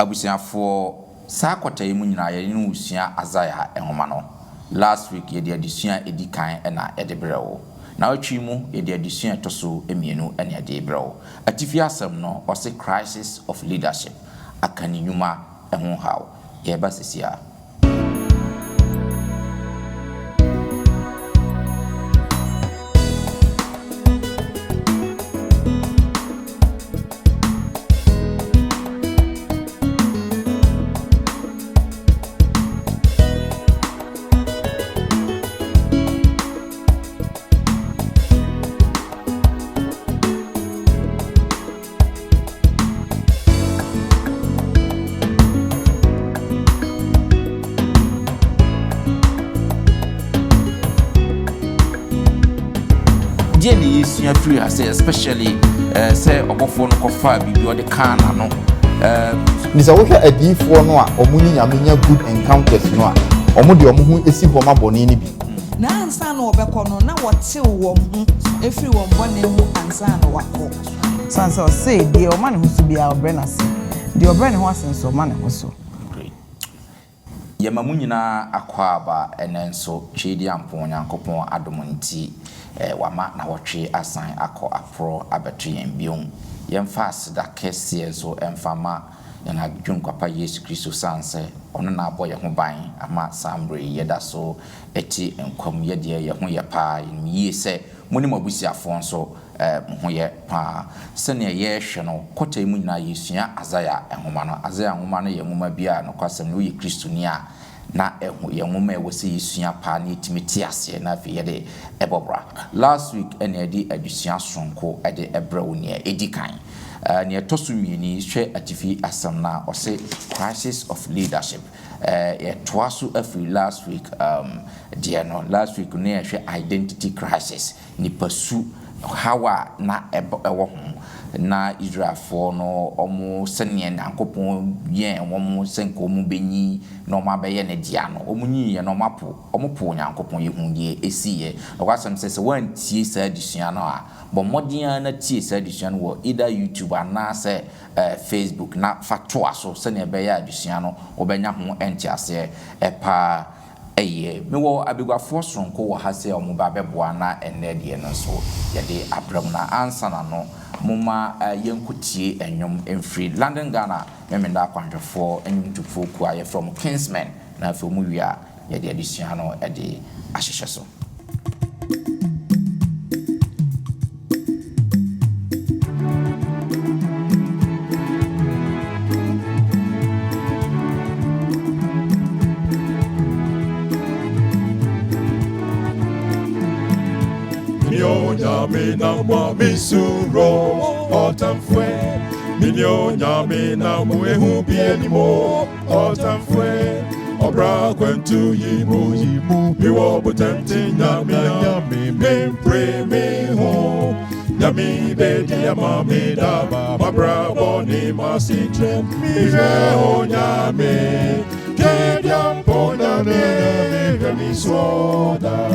abusiafo saa kwata yi mu nyina ye ne usua Uzziah ehoma no last week ye de adusua edikan na ye de brewo na otwi mu ye de adusua toso emienu na ye de brewo atifi asem no o se crisis of leadership akani nyuma ehon hawo ye ba sesia Jenny is free, I say, especially say obofo no kofa bibi o de kan na no nisa wo hwe adifo no a omuni nyamenya good encounters no a omo de omo hu esi homa boni ni bi na ansa na obekọ no na wote wo hu efiri wo mbone hu ansa na wakọ sanso say de o man hu so bia obrenas de obrene ho asenso man hu so yema munyina akwaba enenso chidi ampo nyankopon adomonti wama na wotwe asan akọ apro abetu yen biom yemfa asida kese enso emfama yana dwunkwapa Yesu Kristo sanse ono na abo ye ho ban ama sambre yeda so eti enkom yede ye ho ye pa yi se moni mabusiafo nso ho ye pa sene ye hwe no kota mu nyina yesua Uzziah ehoma no Uzziah ehoma no ye nwoma bia no kwasem no ye Kristo ni a na ye nwoma e wose yesua pa na etimiti ase na fe ye de ebobra last week ene di adusua sonko ede ebrewo ne edikan ne etosu mieni hwe atifi asam na ose crisis of leadership ye twaso afri last week dia no last week ne hwe identity crisis ni pasu hawa na ewo ho na Israel for no omo sene nankopon ye omo senko mu benyi no ma beye ne dia no omo nyi ye no mapo omo po nyankopon ye hundie esiye okwasem sese wan tie sa adusua no a bo modia na tie sa adusua no wo either YouTube na se Facebook na fato aso sene beye adusua no obenya ho entiase epa eye mewo abegwafo sonko wo ha se omo ba beboa na enede no so ye de abram na ansa na no muma yenkutie enyom emfree London Ghana memenda kwantefo enyumtufo ku aye from Kingsmen na fe mu wia ye de adusua no e de ahyehye so Mina misuro otamfwe Minyonya mina muehu bienimo otamfwe Obra kwentu yimu Miwo butenti nyami Mimpre miho Yami bedi ya mami daba Mabra boni masitre Mire o nyami Kedia mpona mi soda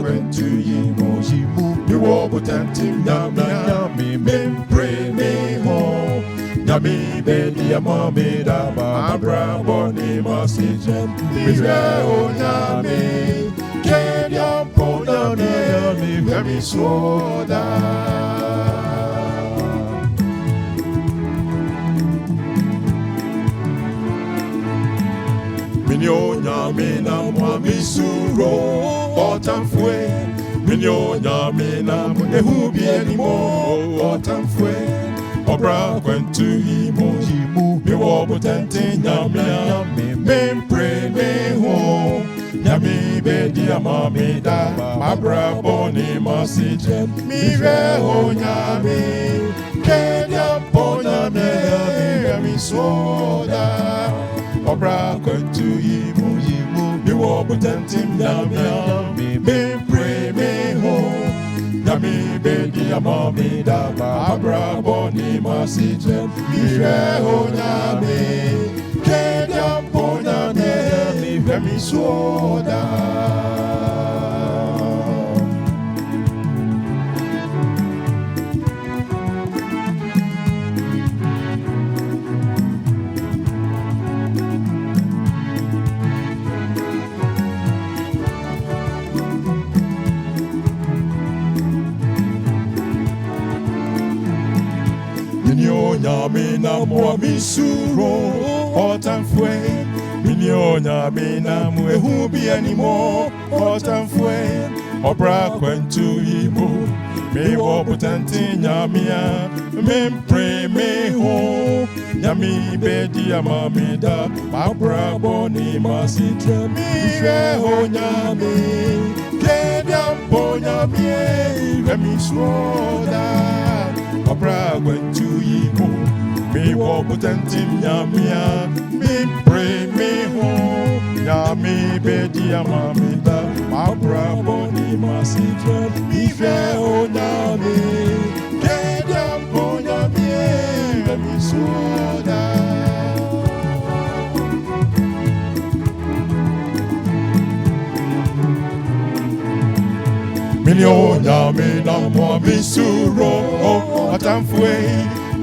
Went to Yimu, you walk with Tantim, Yami, Mimpre, Miho, Yami, Bedi, Yamami, Daba, Abra, Boni, Masijan, Mizrao, Yami, Kedia, Pona, Yami, Soda. Minyonya mina mwamisuro otamfwe Minyonya mina mwehu bienimo otamfwe Obra kwentu yimu Miwobu tenti nyami Mimpre miho Yami bedi ya mami da Mabra boni masije Mireho nyami Kedia pona yami soda Obra kwentu yimu Miwo butentim yami Mimpre miho Yami bedi ya mami daba Abra boni masije Mireho nyami Kedia pona yami soda nyame na mwami suro otamfwe minyo nyame na mwehu bi animo otamfwe obra kwentu ibo me wo potenti nyamia me pray me ho nyami bedi amamida babra boni masitra mi ho nyame kediam po nyame remi swoda obra kwentu ibo me wo potenti nyamia me pray me ho nyami bedi amamida babra boni masitra mi ho nyame kediam po nyame remi swoda Minyo nyame na mwami suro otamfwe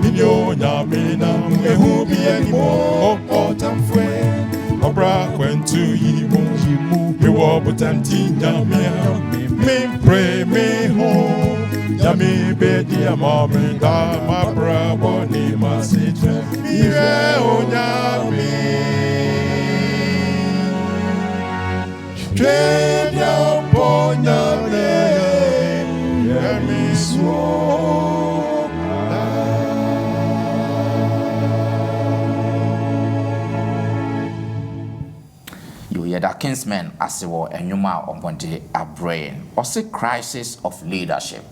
Minyo nyame na mwehu bi animo otamfwe Obra kwentu yimu Miwo butanti nyame Mi pray me ho Nyame bedi amame da mabra boni masitre Miwe o nyame Kenya po nyame You hear that kinsman as it were and Yuma on a brain or say crisis of leadership.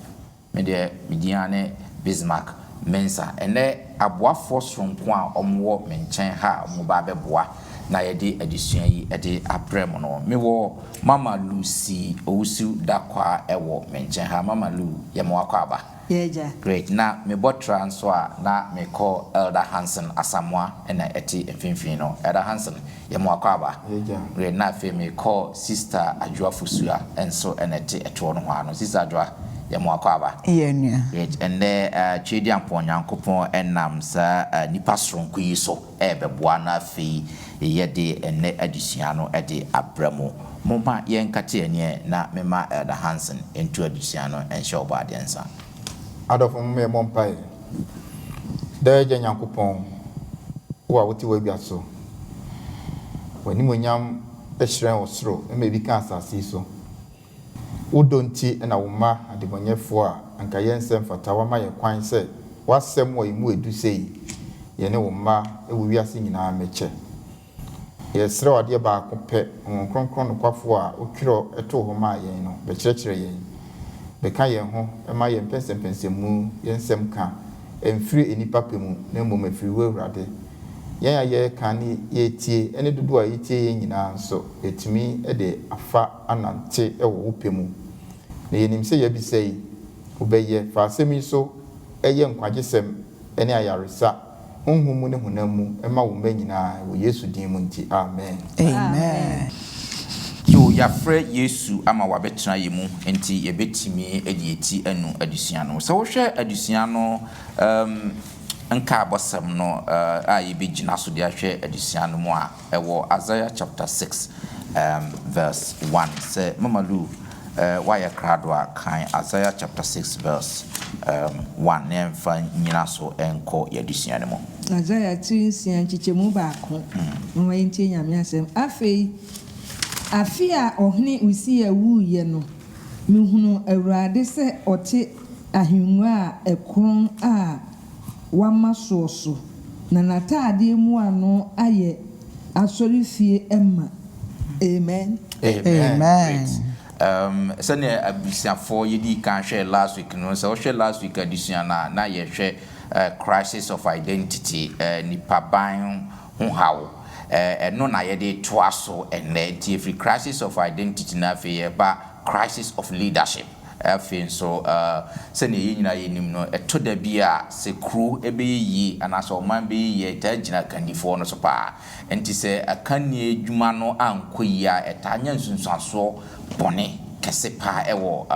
Media Midiane Bismarck Mensa and there a bois force from Point on war menchen ha mubabe bois. Na yedi edition yi ede abrem no me wo Mama Lucy Owusu dakwa ewo menchen ha Mama Lu yemo akwa aba yeja great na me bot transfer na me call Elder Hansen Asamoah na eti mfimfini no Elder Hansen yemo akwa aba yeja great na fe me call Sister Adwoa Fusua enso eti etwo no ho ano Sister Adwoa yemo akwa aba yenua great and there chedi ampon yankopon enam sa nipa sonko yi so ebeboa na fe yede ene adisiano ede abramo moma yenkate ene na mema Elder Hansen into adisiano enhye obadiensa adofo me mompai deje nyankopon wo woti wa biaso wani monyam ehran osoro me bi kan asase so udonti na wo ma adebonyefo a anka yensem fatawa ma ye kwan se wasem wo imu edu sei ye ne wo ma ewo wiase nyina meche yesre wade ba ko pe kronkron no kwafo a otwiro eto ho ma yen no be kirekire yen be ka yen ho e ma yen pensempensemu yensem ka emfiri enipa pemu na mmom afiri wurade yen aye kan ni yetie ene dodo a yetie yen nyina nso etimi de afa anante e wo pemu na yenim se ye bi sei obeye fa asemi so eye nkwagesem ene ayaresa honhum ne honamu ema wo manyina wo Yesu din mu nti amen amen yo yafre Yesu ama wabetena yemu enti yebetimi edieti anu adusiano so wo hwe adusiano nka abosam no a yebegina so de ahwe adusiano mu a ewo Isaiah chapter 6 verse 1 say Mama Lu why kradwa kan Isaiah chapter 6 verse 1 nemfa nyina so enko yadusiano mu Isaiah 2 chichemu baako mama yenti nyame asem afia ohne Uzziah wuye no mehunu awurade se ote ahengua a ekron a wama soso na natade mu ano aye asorifie emma amen amen sene abusiafo yedi kan hwe last week no so hwe last week edition na ye hwe crisis of identity nipa ban ho hawo no na ye de toaso and the free crisis of identity na fe ba crisis of leadership afin so sene yi nyina yenim no eto da bia se kru ebe yi anaso man be yi ta gina kandifo no so pa enti se akanie adwuma no ankoyi a etanya nsunsuaso bone kese pa ewo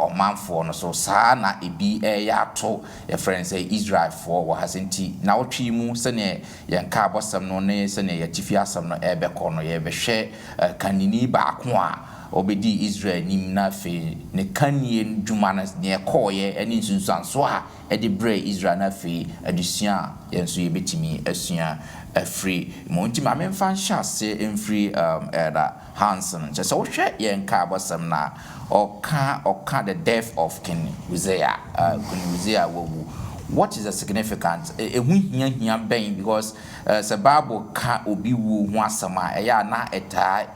omanfo no so saa na ebi ya to e friends say Israel for wo hasenti na wotwi mu sene yenka abosam no ne sene yatifi asam no ebe ko no ye be hwe kanini ba ko a obedi Israel nim na fe ne kanie dwuma na ne koye ene nsunsuanso a ede bre Israel na fe adusua yenso yebetimi asua free monti ma memfa nhyase emfree era Hansen just so hwe yen ka bosam na oka the death of King Uzziah King Uzziah wowu. What is the significance? Hia ben because the Bible ka obi wu ho asama eya na eta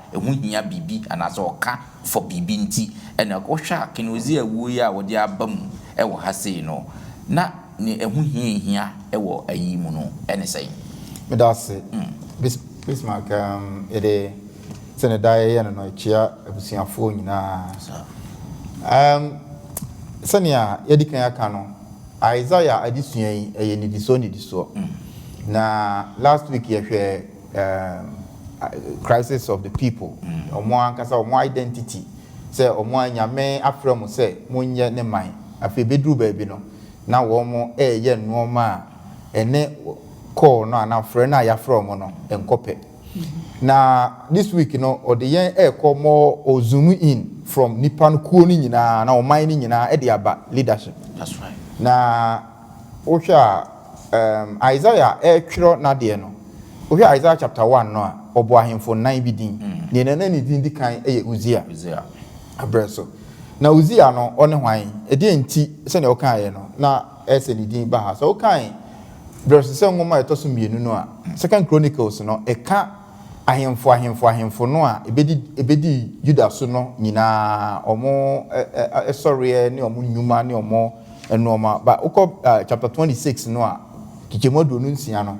hia bibi anaso ka for bibi nti ene ohwa King Uzziah wu ya wode abam e wo hase no na ne hia e wo ayi mu no ene sei me da se Bismarck ede sene dae ye no chia abusuafo nyina sania yedikan aka no Isaiah adisua yi eye ni diso na last week ye hwe crisis of the people omo ankasa omo identity say omo anyame afrem say monye ne man afi bedru baabi no na wo mo eye nneoma ene call no na frɛ na ya from no enkope na this week no odiyen call more o zoom in from nipan kuo ni nyina na o man ni nyina e de aba leadership. That's right. Na ohwa Isaiah twero na de no ohwa Isaiah chapter 1 no a obo ahemfo 9 bi din ne na ni din dikan Uzziah abreso na Uzziah no one hwan e de enti se ne o kan ye no na ese ni din ba ha so o kan verse se ngoma etoso mienu no a Second Chronicles no e ka ahemfo no a ebedi Judah so no nyina omo sorry ne omo nyuma ne omo enoma ba ukọ chapter 26 no a kichemodo no nsia no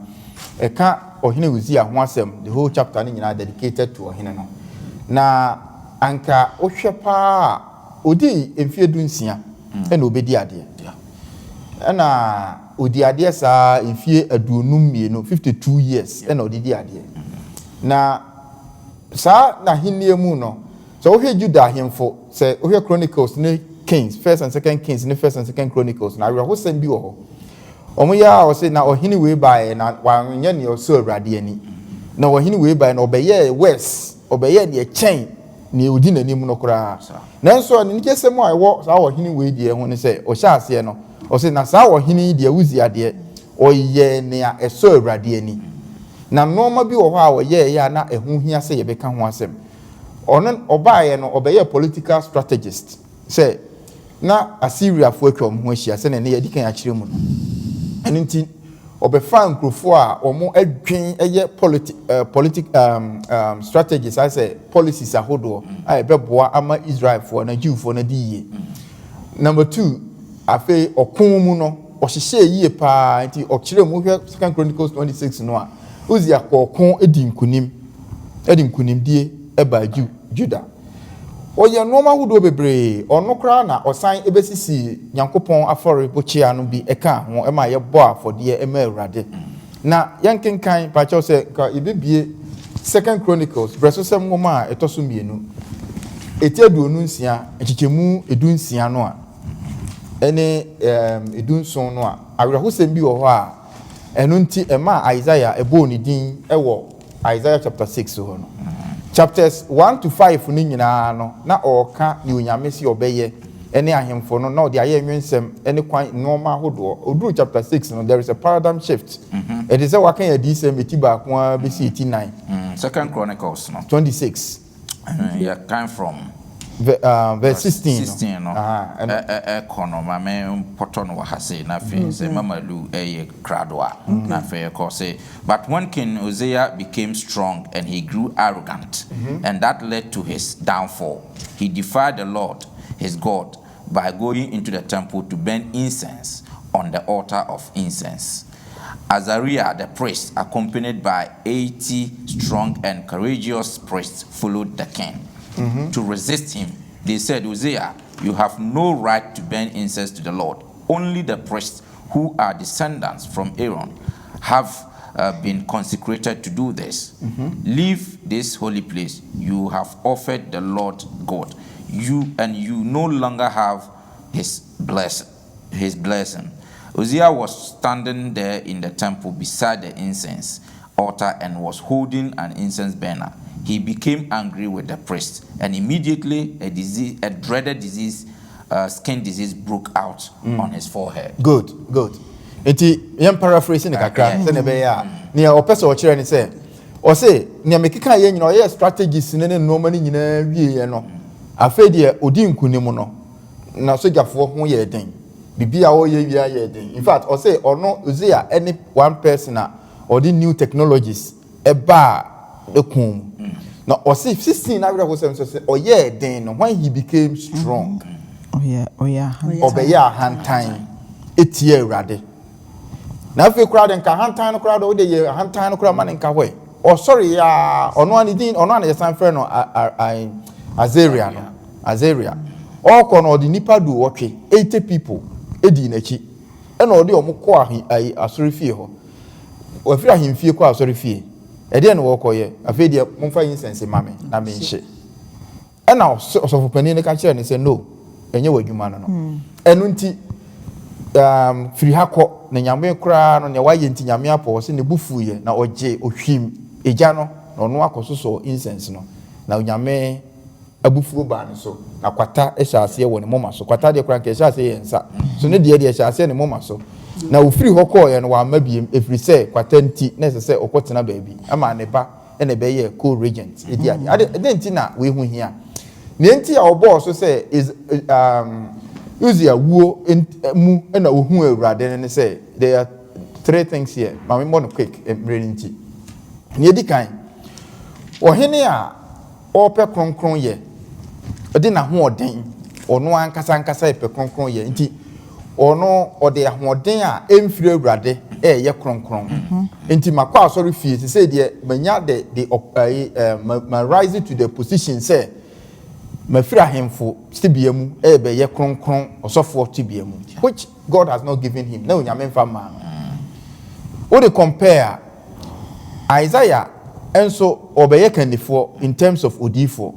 e ka ohene Uzziah ho asem the whole chapter ni nyina dedicated to ohene no na anka ohwe pa odi emfie du nsia e na obedi ade na odi ade sa emfie aduonum mienu 52 years e na odidi ade na sa na hiniemu no so ohwe Judah ahemfo se ohwe Chronicles ne Kings, First and Second Kings, ne First and Second Chronicles. Na we send bi wo. Omo ya o say na ohini we by na wanye ne o so awrade ani. Na ohini we by na obeye west, obeye de chain ne odi nanim no kura. Nanso ne nkesem a wo sa ohini we de ho ne say o sha ase no. O say na sa ohini de Uzziah de oye ne a so awrade ani. Na normal bi wo ho a oye ya na ehu hia say ye beka ho asem. Ono obaye no obeye political strategist. Say na Assyria fo atwa ho ahia se ne yedikan akire mu no enti obefa nkrofo a omo adwen eye strategies I say policies ahodo a ebeboa ama Israel fo na Jew fo na diye. Number 2 afi okon mu no ohihye yie pa enti okire mu hwe Second Chronicles 26 no a Uzziah ko okon edi nkunim die eba Judah oye noma hudo bebre ono kra na osan ebesisi Nyankopon afore bochia no bi eka ho ema ye bo afode ema awrade na yankenkan pa cho se ka ibebie Second Chronicles verse 7 ngoma etoso mienu etieduonu nsia echichemu edunsia no a ene edunson no a awrehosem bi wo ho a eno nti ema Isaiah ebo ni din ewo Isaiah chapter 6 ho no chapters 1 to 5 ni nyina no na oka ni onyamesi obeye ene ahemfo no na odi aye nwensem ene kwan normal hodo oduru chapter 6 no there is a paradigm shift it is a wakan ya disem etiba kwa besi 89 Second Chronicles no 26 yeah came from verse 16 no economy me poto no wahase na fe se mamalu kradwa na fe ko say but when King Uzziah became strong and he grew arrogant and that led to his downfall. He defied the Lord his God by going into the temple to burn incense on the altar of incense. Azariah the priest, accompanied by 80 strong and courageous priests, followed the king. To resist him, they said, Uzziah, you have no right to burn incense to the Lord. Only the priests who are descendants from Aaron have been consecrated to do this. Leave this holy place. You have offered the Lord God. You no longer have his blessing. Uzziah was standing there in the temple beside the incense altar and was holding an incense burner. he became angry with the priest, and immediately a dreaded disease, skin disease, broke out on his forehead. Good. Enti yam paraphrasing kakra se ne be ya ne opese o kire ni se o se ne mekika ye nyina o ye strategies ne no mani nyina wie ye no afa de odi nkunim no na sojafo ho ye den bibia o ye wia ye den. In fact o se ono Uzziah any one person or the new technologies eba ekum na o se 16 na we go say o ye den no when he became strong obeya hantan etie awrade na fe kura den ka hantan no kura do de ye hantan no kura man nka hwe o sorry ya ono ani din ono ani san frɛ no Azariah all kono the nipa do wotwe 80 people edi nachi e na ode omko asori fie ho o afira himfie ko asori fie e de na wokoye afi de momfa incense mame na me nhye e na osofo pani ne ka kire ne say no enye wadwuma no enu nti firi hakọ na nyame kura no ne waye nti nyame apọ se ne bufuye na oje ohwim eja no na ono akososo incense no na nyame abufuo ba ne so na kwata ehyaase wọ ne moma so kwata de kura nke ehyaase yensa so ne de ehyaase ne moma so na ofiri hokọ ye no wa mabiem efiri se kwata nti na se okotena baabi ama ne ba ene be ye co-regent edi ade nti na we hu hia ne nti a obo so se is Uzziah wuo mu na ohu awurade ne say there are 3 things here. Mama mo no quick nti. Ne edi kan. Ohene a ope kronkron ye. Odi na ho oden. Ono ankasa epe kronkron ye. Nti ono ode ahoden a emfiri awurade ye kronkron. Nti makwa asori fie say de manya the rise to the position say mafira hemfo stibiamu ebe ye kronkron osofo tibiamu which God has not given him na onyame mfa ma wo de compare Isaiah enso obeye kanifo in terms of odifo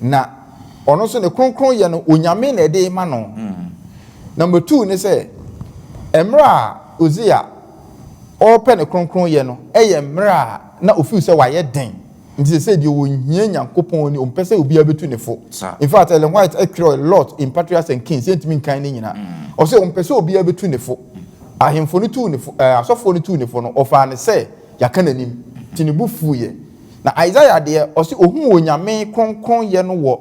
na ono so ne kronkron ye no onyame na ede ma no number 2 ne say emra Uzziah open ne kronkron ye no eye mra na ofiu se wa ye den nti say the wonhia nyankopon ni ompese obi abetu ne fo in fact Ellen White accurate a lot in Patriarchs and Kings sentiment kan ni nyina o say ompese obi abetu ne fo ahemfo ni tu ne fo asofo ni tu ne fo no ofa ne say yakananim tinibu fuye na Isaiah de o say ohun onyame kronkron ye no wo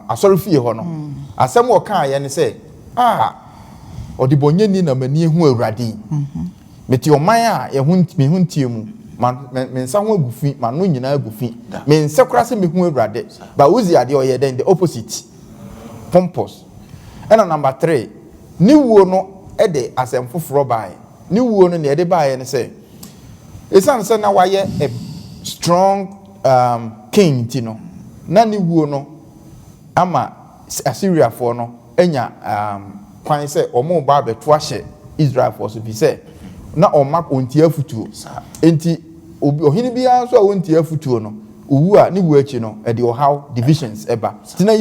asorofie ho no asem o kan ye ne say odibonye ni na mani ehu awurade meti oman a ye huntie mu men sanwo agufi manu nyina agufi men sekura se mehu awurade ba Uzziah de oye den the opposite pompous and number 3 ni wuo no e de asem foforo bae ni wuo no ne de bae ne say esan se na waye a strong king ti no na ni wuo no ama Assyria for no enya kwan se omo ba beto ahye Israel for so bi se na oma onti afutuo enti ohini bia so onti afutuo no owu a ni wu achi no e de how divisions eba tina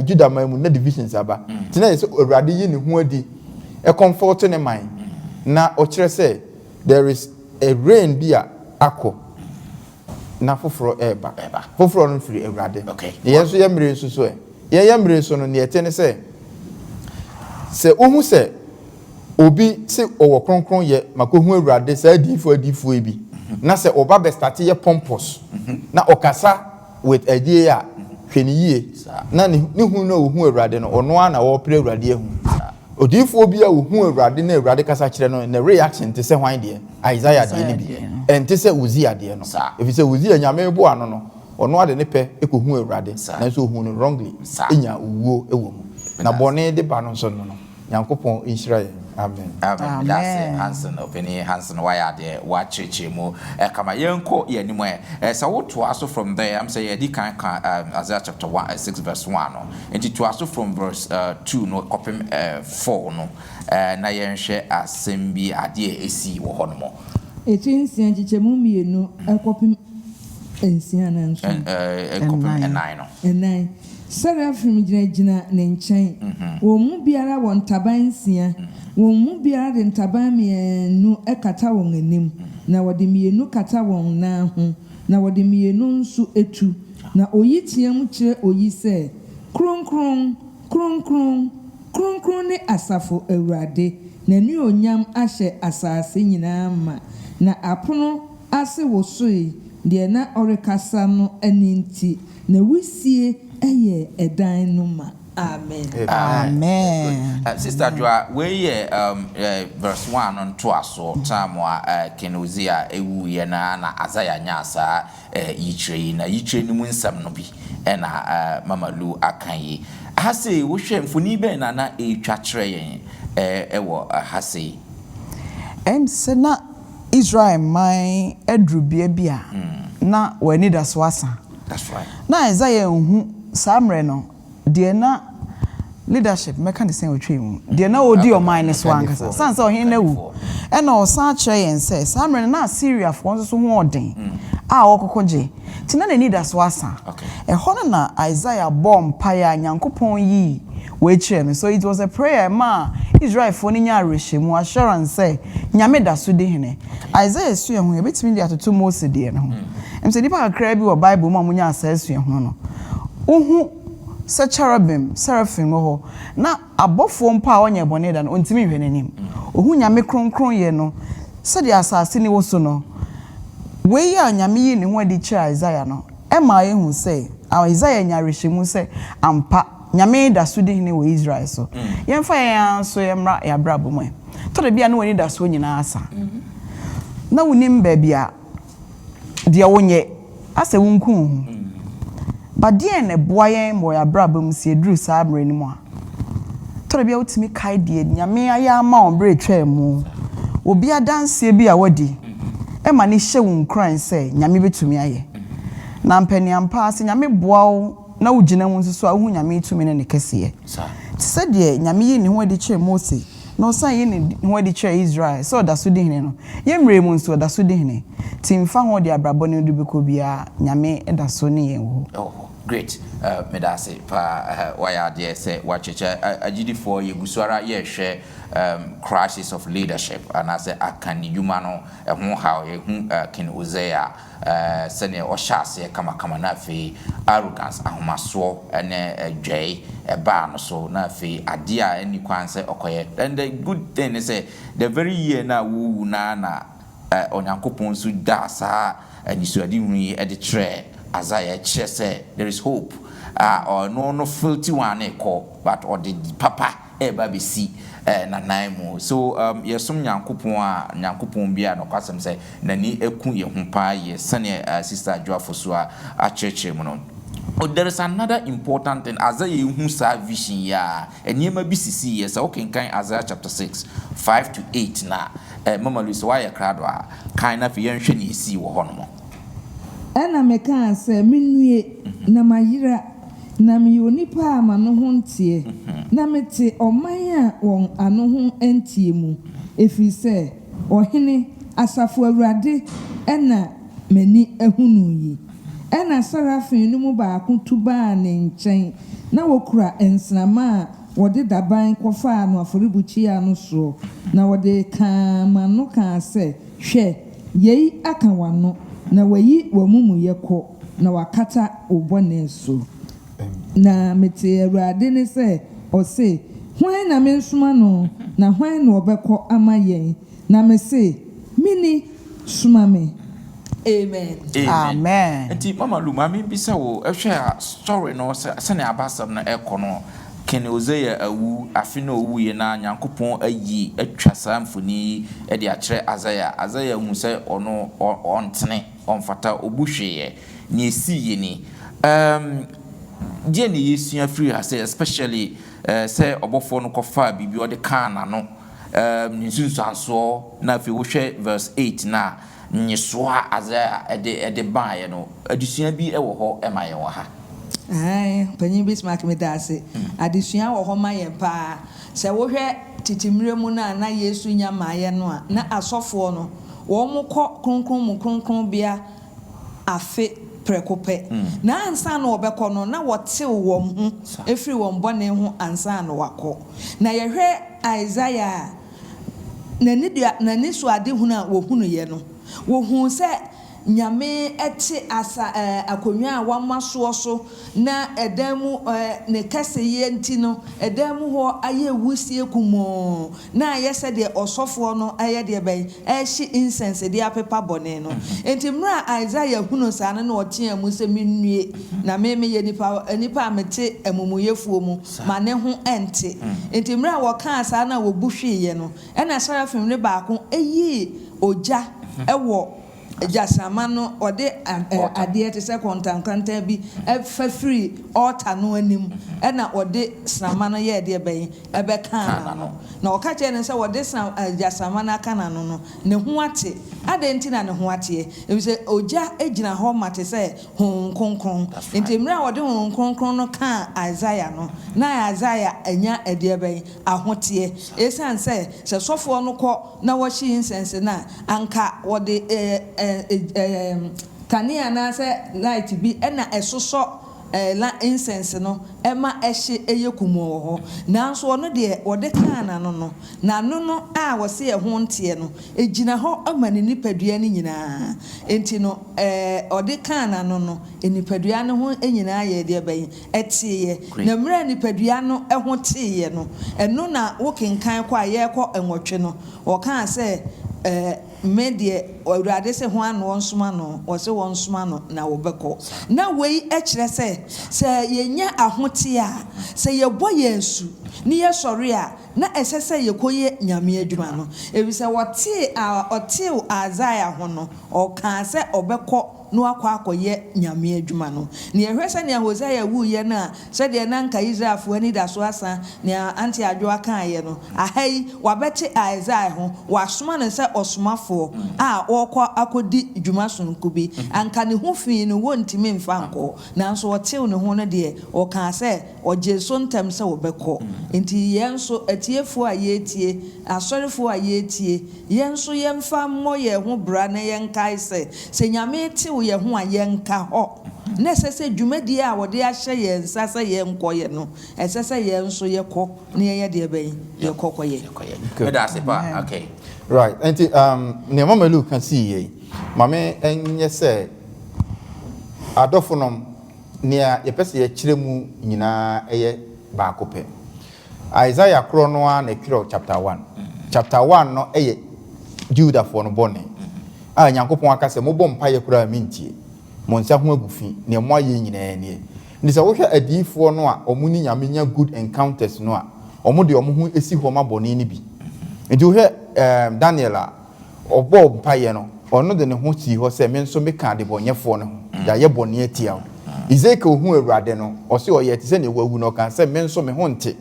Judah man mu na divisions aba tina so awurade yi ne ho adi e comfort ne man na o kire say there is a rain bia akọ na foforo eba foforo no firi awurade ye so ye mire so so ye mire so no ne etene say se ohu se obi se owo kronkron ye makohu awurade sa adifo ebi na se oba be start ye pompous na okasa with idea hweniye na ne hu na ohu awurade no ono ana wo pre awurade ehu odifo obi a ohu awurade na awurade kasa kire no na reaction te se hwan de Isaiah de ni bi ente se Uzziah de no if se Uzziah nyame bo ano no ono ade ne pe ekohu awurade na so ohu no wrongly enya uwo ewo mu na bone de ba no so no Yankopon Israel. Amen. Amen. That's Hansen opinion Hansen why there watch mu kama yenko ye nimu so what to also from there I'm say di kan Isaiah chapter 6 verse 1 no and to also from verse 2 no kopem 4 no na yenhwe asem bi ade esi wo ho no mo etinsia chichemu mienu ekopem ensia na nso ekopem 9 no 9 Seraphim jina ne nkyɛn wɔn mu biara wɔ ntaban nsia wɔn mu biara de ntaban mmienu kata wɔn anim na wɔde mmienu kata wɔn nan ho na wɔde mmienu nso etu na oyi team kyerɛ oyi sɛ kronkron kronkron kronkron ne asafo Awurade na ni onyam ahyɛ asase nyinaa ma na apono ase wosoi deɛ na ɔrekasa no aninti na wisie ɛyɛ ɛdan no ma. Amen. Amen. Sister Joa, we verse 1 on twaso time King Uzziah ewu ye na Uzziah nyasa yitre na yitre ni mu nsam no bi na Mama Lu akan ha say wo hwe mfoni be na etwa kire yen ewo ha say se na Israel my edrubia bia na wani da so asa. That's right. Na Isaiah hu samre no de na leadership meka ne sen otwe mu de na odi o mind so ankasa sanse o hin na wu e na o san kire yen se samre na Syria fo nso ho odin a okokoje ti na ni da so asa e hono na Isaiah bomb paya nyankopon yi we kire no. So it was a prayer ma Israel fo ni nya rehemu assurance say nyame da so de hene Isaiah su ehun e betimi de atoto Mose de no em se dipa akra bi wo Bible ma munya asa su ehun no uhu se cherubim seraphim ho na abofo mpa onye bone da no ontimi hwe nanim ohu nyame kronkron ye no se de asase ni wo so no we ya nyame yi ni ho adi kira Isaiah no e ma ehun se Isaiah nya rehemu se ampa nyame da so de hene wo Israel so yemfa ya so yemra ya brabo mo to de bia no wani da so nyina asa na wonim ba bia de wonye ase wonku ba de ne boyen mo ya brabam si edru sa amre ni mo a to bia wotimi kai de nyame aya ma ombre twa mu obi adanse bi a wadi e ma ne hye won kran se nyame betumi aye na mpani ampa ase nyame boawo na wugina mu nso so a hu nyame tumi ne kese se de nyame yi ne ho adi kye Mose no san yi ne ho adi kye Israel so da so de hene no yemre mu nso da so de hene timfa ho de abrabo ne du beko bia nyame da so ne yen wo. Great. Medase pa waya de say wacheche agidi for yegusuara ye hwe crisis of leadership and as akan yuma no ho how ye King Uzziah sene o hyase kama na fe arrogance ahomaso ene dwei ba no so na fe ade a eni kwan se okoye. And the good thing is the very year na wu na onyankopon su da sa anisuadi hu e de tre Isaiah say there is hope or no filthy one but or the papa baby see na naimu. So yesum nyankopon bia no kwasem say nani eku ye ho pa ye sane sister Joafosua a church mu no. There is another important thing Isaiah hu sa vision ya enema bisisi yes okay kan Isaiah chapter 6 5 to 8 na Mama Lucy why ya krado a kan na fi yenhwe ni si wo ho no. Ana meka ase minue na mayira na miyonipa ama no ho ntie na mete oman a won ano ho entie mu efi se ohene asafo Awurade ena mani ehunu yi ena sarafin no mu ba akutuba ne nchen na wokura ensrama wode daban kofa no aforibuchi ya no so na wode kama no ka se hwe yei aka wano na wayi wamumu yeko na wakata obone so na mete Awurade ne se o se hwan na mensuma no na hwan na obekọ ama yen na me se mini suma me. Amen. Amen. Enti Mama Lu mami bisa wo ehwe story no se na abasam na ekono King Uzziah awu afino owu ye na nyankopon ayi atwa samfoni e de akire Isaiah hu se ono ontene onfata obuhweye ni esi ye ni die ne yesu afiri ha say especially say obofo no kofa bibi ode kana no nsunsanso na fi wo hwe verse 8 na nyesoa Isaiah ede baaye no adusua bi ewo ho emaye wo ha. Panyin Bismarck me da ase adesua wo ho ma ye pa se wo hwe titimire mu na Yesu nya maaye no a na asofo no wo mo kọ kronkron bia afe prekope na ansa na obekọ no na wote wo ho efiri wo mbone ho ansa na wakọ na ye hwe Isaiah na ni so ade hu na wo hunu ye no wo hu se nyame ete asa akonwa a wamaso so na edamu ne kaseye ntino edamu ho aye wusie kumo na ayese de osofo no aye de ben ehye incense de apepa bone no enti mra Isaiah hunu sa na ote amu se menue na meme ye nipa amete amumuyefuo mu ma ne ho ente enti mra wo kan sa na wo buhwe no na sarafim ne baako eyi oja ewo jasama no ode ade te se kontankanta bi fa free altar no anim na ode sama no ye de ben ebe kan no na o ka che ne se ode jasama na kana no ne ho ate adenti na ne ho ate e se oja ejina ho mate se hon konkron enti mra ode hon konkron no kan Isaiah no na Isaiah anya ade ben ahote esan se sofo no kọ na wo shi incense na anka wode kania na se light bi na esoso la incense no ema ehye eyekumo ho nanso ono de wode kana no na no a wose ye ho ntie no ejina ho amani nipadua ni nyina enti no ode kana no enipadua no ho enyina ye de ban etiye na mra nipadua no ho tiye no eno na wokenkan kwa ye kọ enwotwe no wo kan se media awurade se ho ano nsoma no wo se won soma no na wo beko na wei e kire se yenya ahote a se ye boy yensu ni ye sori a na esese ye koye nyame adwuma no ebi se wote Isaiah ho no o kan se obeko no akwakoye nyame adwuma no ne ehwese ne Hosea wu ye na se de na nka Israelfo ani da so asa ne anti adwo aka ye no ahai wabete Isaiah ho wasoma ne se osomafo a okwa akodi dwuma sonko bi anka ne ho fi no wontimi mfa nko nanso wotew ne ho no de o kan se ojeso ntam se wobekọ enti yenso atiefo a yetie asorefo a yetie yenso yemfa mmọ ye ho bra na yenkai se nyame te ye ho a yenka ho na sese dwumadi a wode ahye ye nsa se ye nkoye no esese ye nso ye kọ na ye de ben ye kokoye that's it pa okay right enti ne mama lu kan see ye mame enye se adofonom ne ye pese ye kiremu nyina eye ba kope Isaiah kro no a na kiro chapter 1 chapter 1 no eye Judah for no bone a Nyankopon aka se mo bom paye kura mintie mo nsa ho agufi ne mo aye nyina ne ndi se wo hwe adifo no a omuni nyame nya good encounters no a omo de omo ho esi ho ma bone ni bi ndi wo hwe Daniel a obo paye no ono de ne ho ti ho se me nso me ka de bonyefo no ya ye bone atia o Ezekiel hu awurade no o se o ye ti se ne wawu no kan se me nso me ho nte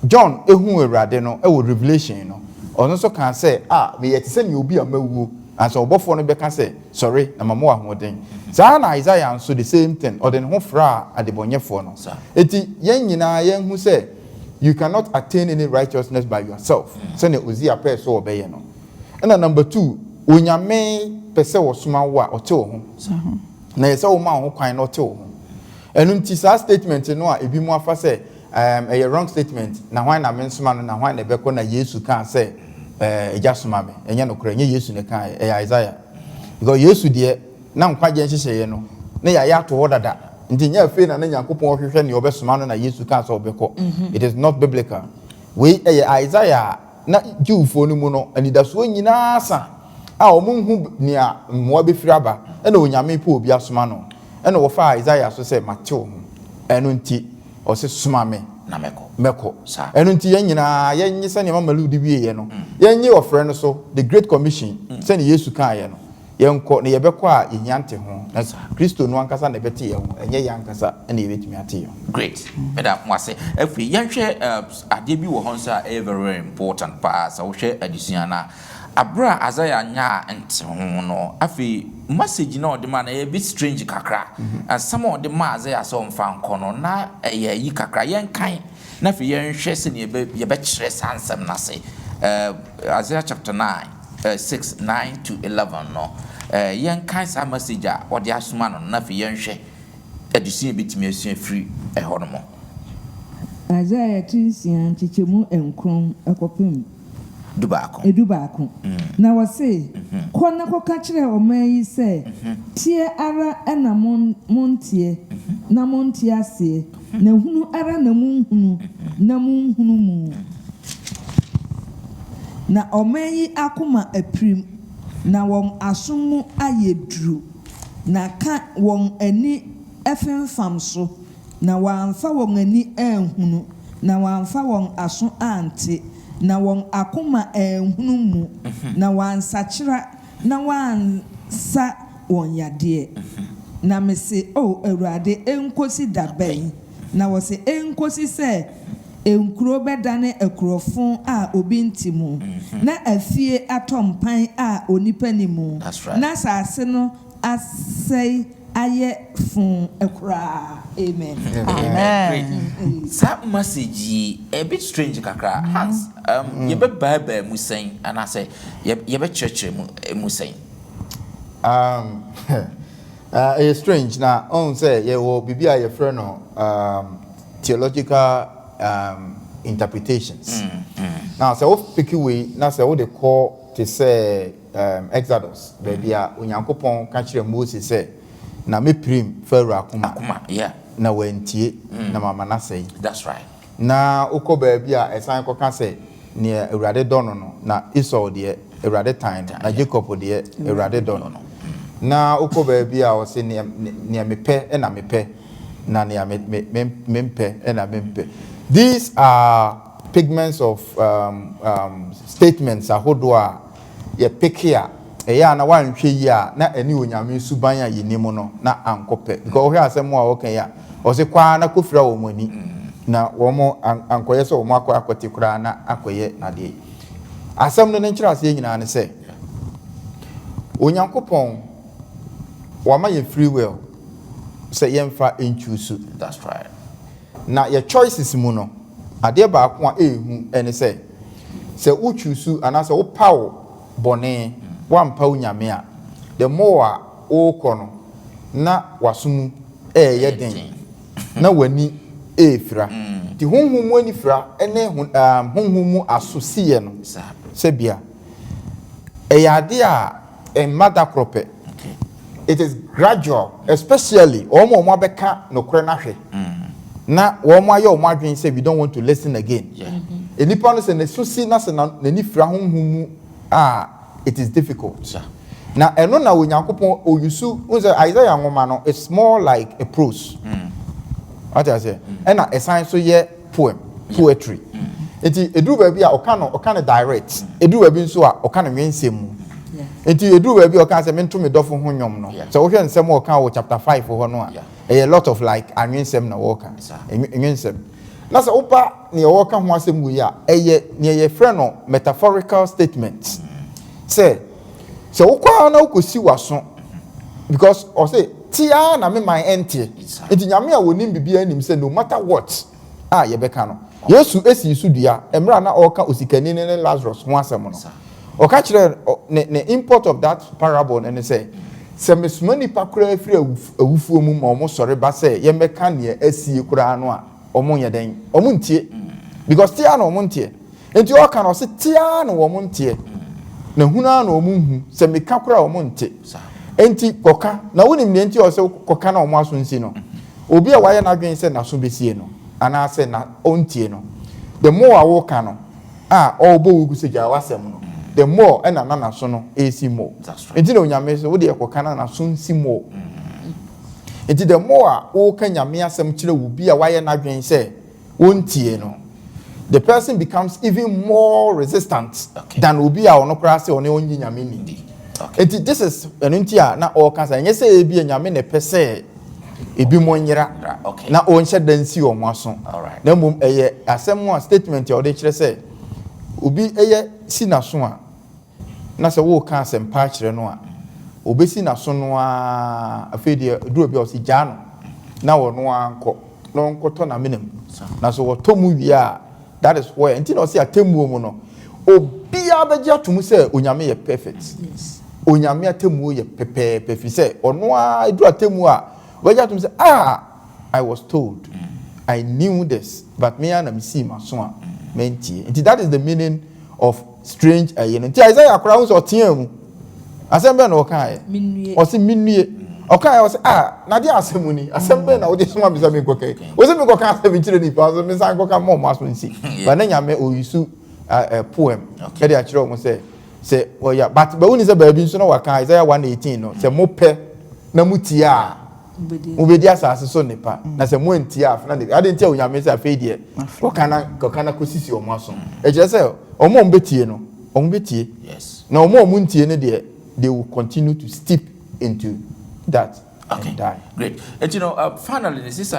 John ehu awurade no e wo revelation no ono so kan se me ye ti se ne obi amawu anso obofo no beka se sorry na mamo ahoden za na Isaiah nso the same thing or den ho fra adebonyefo no eti yen nyina yen hu se you cannot attain any righteousness by yourself se ne Uzziah pe so obeye no and number 2 onyame pese wo soma wo a ote wo ho na yesa wo ma ho kwan no ote wo ho enu nti sa statement no a ebi mu afa se a wrong statement na hwan na mensoma no na hwan na beko na Yesu kan se eja soma me enye no kra enye Yesu ne kan Isaiah because Yesu de na nkwaje nhyehyeye no na ya to dada nti nya fe na Nyankopon hwehwe ne obesoma no na Yesu kan se obeko it is not biblical we Isaiah na Jewfo no mu no anidaso nyina sa a omunhu nia mmoa befiri aba na onyame pe obi asoma no na wo fa Isaiah so se Matthew enu nti o se soma me na meko enu nti yen nyina yen nyisa ne mama ludi biye no yen nyi ofre no so the great commission se ne Yesu kan ye no yen ko ne yebekọ a yenyante ho na Kristo no ankasa na bete ye ho enye yankasa na yebetumi ate yo great beda mwase afi yenhwe ade bi wo honsa very important pa sa wo hwe adisua na abra Isaiah nya ente ho no afi message na odema na bit strange kakra and some of the Isaiah so mfa nkono na yi kakra yen kan na afi yenhwe se ne ye be kire sansem na se Isaiah chapter 9 6:9 to 11 no yen kan sa message a ode asoma no na afi yenhwe adisua bitimi asua free ho no mo Isaiah 3:9 chichemu enkron ekopem Edubaako. Na wase kona ko ka kire oman yi se tie ara na montie na montie ase na hunu ara na munhunu mu na oman yi akoma aprim na won asomu ayedru na ka won ani efemfam so na wamfa won ani ehunu na wamfa won aso ante na won akoma ehunu mu na wansachira na wansa won yade na mese Awurade enkosi daben na wose enkosi se enkuro bedane ekurofon a obi ntimu na afie atompan a onipa nimu na sase no asei aye fun ekura. Amen. Amen. That message a bit strange kakra. Hans, you be Bible musain and I say you be church musain. It's strange now. On say you will be your friend no theological interpretations. Now so what pick away now say what they call to say Exodus baby Onyankopon ka kire Moses say na me prim Pharaoh akuma yeah na wentie na mama na say. That's right. Na uko baby a esan ko ka say ne Awurade dono no na Esau de Awurade tan na Jacob de Awurade dono no na uko baby a o say ne mepɛ na mepɛ na ne mempɛ na mempɛ. These are pigments of statements ahodo a ye pick here eya na wanhwe yi a na ani onyame suban a yenimu no na ankopɛ because o hwe asɛm a wokan ya o se kwa na kofira wo mani na wo mo ankoye so wo mo akwati kura na akoye ade asɛm no nkyira ase nyina ne sɛ onyankopɔn wa ma ye free will sɛ yemfa enchusu. That's right. Na your choices mu no ade ba ko a ehu ene sɛ wo chusu anasa wo power bone one power nyame a the more o kono na wasumu ye den na wani efira ti honhum wani fira ene honhum mu asosiye no se bia ade a mother crope. It is gradual, especially omo abeka no kore na hwe na omo aye omo adwen say we don't want to listen again. Enipa no se na susi na se na ni fira honhum mu it is difficult. Na eno na Onyankopon oyusu unse Isaiah ngoma no it's more like a prose. What I say? And a science so ye poetry. Enti edu ba bi a oka direct. Edu ba bi nso a oka no nwensem mu. Enti edu ba bi oka say mento me dofo ho nwom no. So wo hwe nsem oka wo chapter 5 ho no a lot of like anwensem na wo ka. Enwensem. Na se opa ne wo ka ho asem wu ya ne ye frɛ no metaphorical statements. Say wo kwa na ukosi waso because or say tia na me my ente. Enti nyame a wonim bibia nim say no matter what ye beka no. Yesu esi su dua emra na oka osikani ne Lazarus ho asem no. Oka kire ne import of that parable and say mesmani pakura afiri awufuo mu ma omo sore ba say ye meka ne asi kura no a omo yeden omo ntie because tia na omo ntie enti oka no say tia na omo ntie na huna na omo hu se meka kura omo ntie enti koka na wonim ne enti o se koka na omo aso nsi no obi a waye na adwen se na so besie no ana se na ontie no the more awoka no obo wugu se ja wasem no the more and anana so no esi more. Enti na onyame so wo de ekoka na so nsi more. Enti the more wo ka nyame asem kire wo bi a waye na dwen se wontie no the person becomes even more resistant than obi a ono kra se ono onyi nyame ni. Enti this is enti a na all can say nyese e bi nyame ne pese ebi mo nyira na o nche dansi o mo aso. Na mum eye asem a statement o de kire se obi eye si na so a na se wo ka asem pa kire no a obesi na so no a afedi duro bi o si jano na wo no anko no nkoto na menem na so wo tomu wi a that is where until no see atemu mu no obi abeja tumu se onyame ye perfect. Yes. Onyame atemu ye pepe fi se ono a edu atemu a beja tumu se I was told. I knew this but me and me see my son menti. And that is the meaning of strange nti Isaiah akora ho so tia mu asembe na okan o se minue okan o se na dia asemuni asembe na odi soma bisa me kokai o se me kokan asem chire ni pa so me san kokan mo maso nsi ba na nyame o yisu poem e de akire o mo se oya but ba woni se ba bi nso na wakan Isaiah 1:18 no se mo pe na mutia ubedi asase so nipa na se mo ntia afna de ade ntia onyame se afi de kokana kosisi o mo aso e je se o mo mbetie no o mbetie yes na o mo ntie ne de they will continue to steep into that okay and die. Great. And finally this is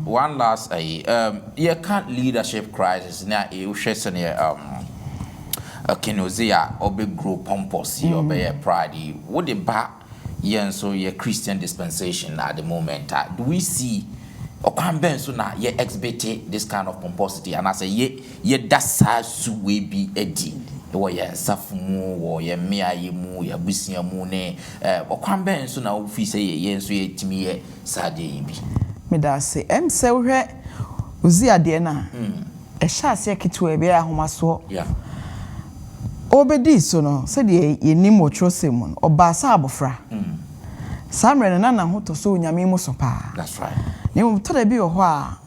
one last you can't leadership crisis now you share Uzziah or big group pompous or be pride what the back so your Christian dispensation at the moment do we see or can ben so now you exhibit this kind of pomposity and I say ye that's we be a deed or ye safumu or ye mea ye mu ye busia mu ne or can ben so now we say ye so ye timi sade bi me da say say we Uzziah de na e sha se kitu e be ahomaso yeah obedi so no se de ye nim otrosem no oba sa abofra samre na na hoto so nyame mu so pa that's right ne mo to da bi ho a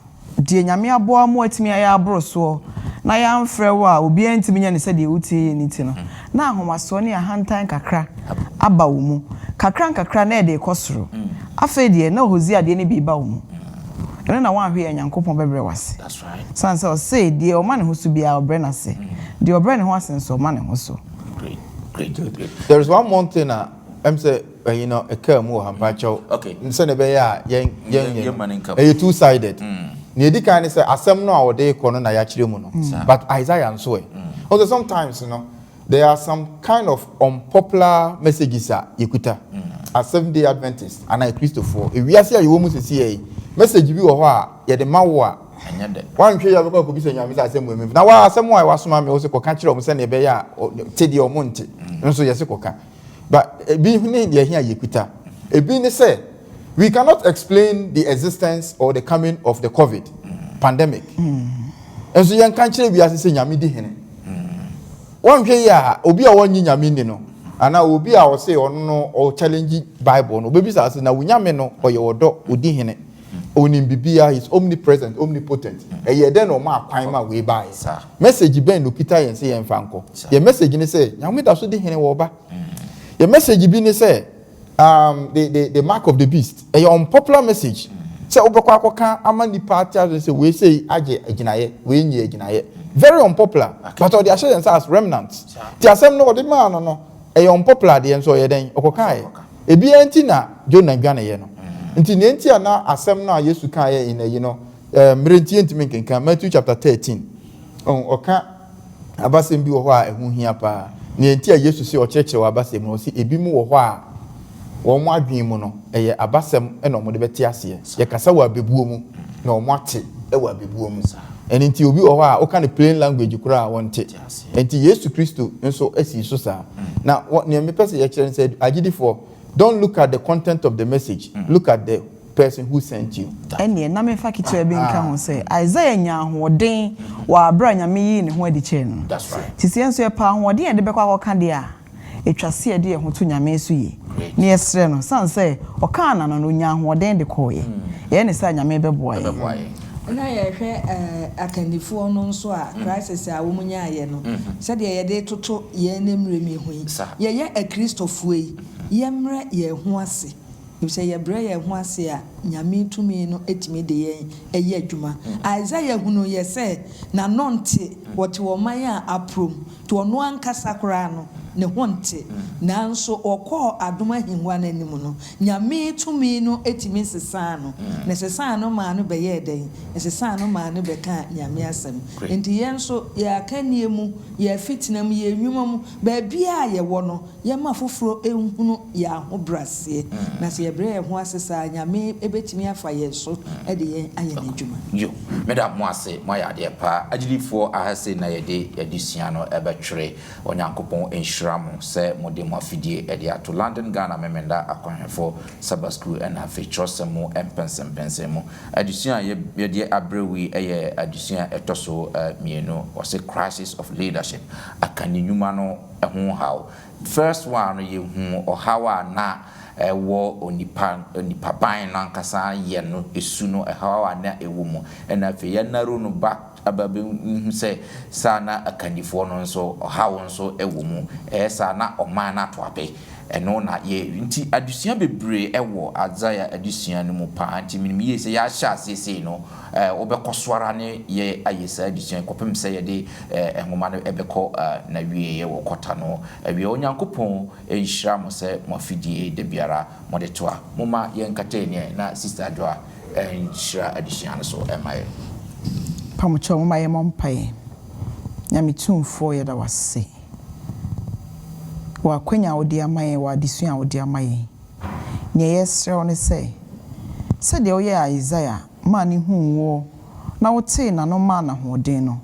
de nyame aboa mo atimi ya abro so na ya mfrɛ wo a obi antimi nya ne se de wuti ni ti no na ahomaso ne ahantan kakra aba wo mu kakra na de kosoro afa de na Hosea de ne bi ba wo mu ene na wan hwe ya Nyankopɔn bebre wase that's right san so say de o ma ne ho so bia obre na se de obre ne ho asenso ma ne ho so great There is one more thing I'm say a come more hampacho okay nse ne be ya yen two-sided ne di kan say asem no a wode kono na ya kire mu no but Isaiah nso also sometimes there are some kind of unpopular messages yekuta as Seventh-day Adventists and I Christopher if we are say you mu sisi message bi wo ho a ye de mawo a anyade wan hwe ya be ko bi se nyame say asem mu na wa asem wa wasoma me wo se ko ka kire o mu se ne be ya tedi o mu nte nso ye se ko ka but ebi ne de here yekuta ebi ne say we cannot explain the existence or the coming of the COVID pandemic enso yen kan kire bi ase se nyame di hene wan hwe ya obi a wonyi nyame ni no ana obi a o say ono o challenge Bible no obi sa ase na wunyame no oye odo odi hene onim bibia is omnipresent omnipotent eye den o ma kwan ma we bai message ben no kita yen se yen fanko ye message ni say nyame da so di hene wo ba ye message bi ni say the mark of the beast a unpopular message say obekwa akoka amani party as say we say age aginaye we nyi aginaye very unpopular but all the assurance as remnants ti asem no the man no a unpopular de enso ye den okoka e bi enti na Jonah dwane ye no nti ne enti na asem no a Yesu kan ye in mrenti enti kenkan Matthew chapter 13 oka abasem bi wo ho a ehu hia pa ne enti a Yesu se o cheche wa abasem no se ebi mu wo ho a wo mo adwen mu no eye abasem e no mo de beti ase ye kasa wa bebuo mu na o mo ate e wa bebuo mu eni nti obi wo ho a o kan plain language kura wonte enti Yesu Kristo nso asi so sa na ne me person ye kire said agidifo don't look at the content of the message look at the person who sent you ene na me fa kitu ebe nka ho say Isaiah nya hoden wa abra nyame yi ne ho adi che no that's right tisi enso e pa hoden e de bekwa ko kan de a etwase e de ho to nyame so yi ne esre no san say o kan na no nya hoden de ko ye ye ne sa nyame beboa ye na ye hwe akandifo no nso a crisis a wo munya ye no se de ye de toto ye nemre mi hu ye ye a Christopher yi ye mre ye ho ase if say ye bre ye ho ase a nyame tumi no etimi de ye eye adwuma Isaiah hu no ye se na nonte wote wo man a aprom to ono ankasa kora no ne honte nanso okọ adoma hinwa nanim no nyame tumi no etimi sesa no ne sesa no ma no be ye den ne sesa no ma no be ka nyame asem enti yenso ya kanie mu ya fitinam ya nwuma mu ba bia ye wo no ye ma foforo ehunu ya ho brase na se ye bre ye ho asesa nyame ebetimi afa ye so e de ye aye na dwuma yo madam mo ase mo ya de pa agilifo ahase na ye de edusua no ebetwere onyankopon enhire Shiramu say Modemo Fidie Edia to London Ghana Memenda Aquahefo Sabbath School and have a Chosemo and Pensemo. Addition ye Abrewi a addition etoso mieno was a crisis of leadership. A canimano a how. First one you or how na war onipa ban nankasa yeno esuno how na ewumo and afi yanaro no back ababe say sana akanifo no nso how nso ewumo sana omana to ape eno na ye nti adusua bebre ewo Uzziah adusua no mu pa nti minim ye se ya sha sese no obekoswara ne ye ayesa adusua kopem se ye de ehoma no ebeko na wie ye wo kota no wie onyankopon enhira mo se mo fidie de biara mo de toa moma ye nkata ne na sister Adwa enhira adusua no so emaye pamocho moma ye mompae nyame tumfo ye da wase wa kwenya odi amaye wa disua odi amaye nye yesre one se de oye Isaiah ma ni hunwo na wote na no ma na hoden no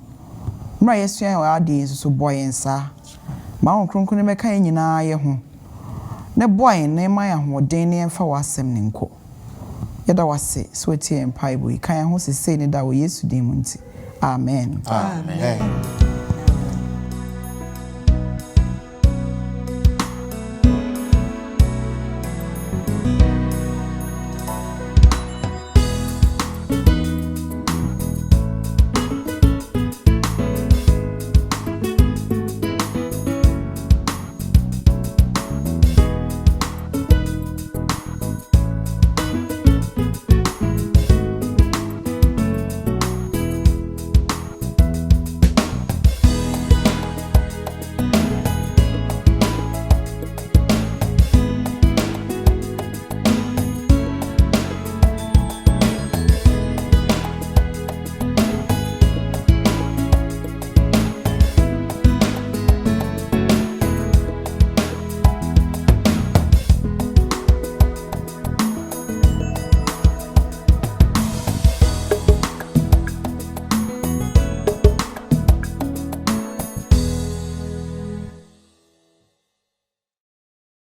mra yesua wa ade so boy nsa ma won kronkron ne meka nyina ye ho ne boy ne ma ya hoden ne mfa wasem ne nko yeda wase so tie empai boy kan ho se ne da wo Yesu dem nti amen amen